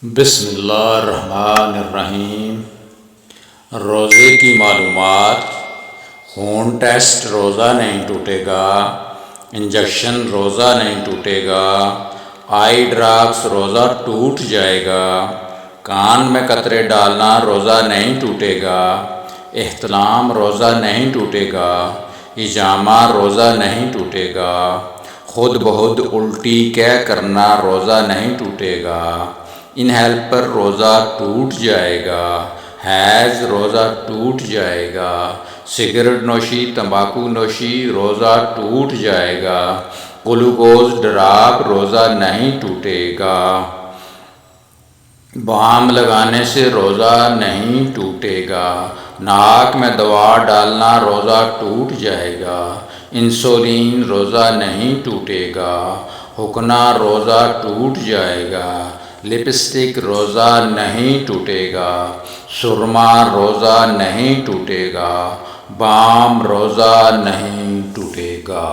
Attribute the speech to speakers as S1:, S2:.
S1: بسم اللہ الرحمن الرحیم۔ روزے کی معلومات: خون ٹیسٹ روزہ نہیں ٹوٹے گا، انجیکشن روزہ نہیں ٹوٹے گا، آئی ڈراپس روزہ ٹوٹ جائے گا، کان میں قطرے ڈالنا روزہ نہیں ٹوٹے گا، احتلام روزہ نہیں ٹوٹے گا، حجامہ روزہ نہیں ٹوٹے گا، خود بخود الٹی کرنا روزہ نہیں ٹوٹے گا، انہیل پر روزہ ٹوٹ جائے گا، حیض روزہ ٹوٹ جائے گا، سگریٹ نوشی تمباکو نوشی روزہ ٹوٹ جائے گا، گلوکوز ڈراپ روزہ نہیں ٹوٹے گا، بام لگانے سے روزہ نہیں ٹوٹے گا، ناک میں دوا ڈالنا روزہ ٹوٹ جائے گا، انسولین روزہ نہیں ٹوٹے گا، حقنہ روزہ ٹوٹ جائے گا، لپسٹک روزہ نہیں ٹوٹے گا، سرما روزہ نہیں ٹوٹے گا، بام روزہ نہیں ٹوٹے گا۔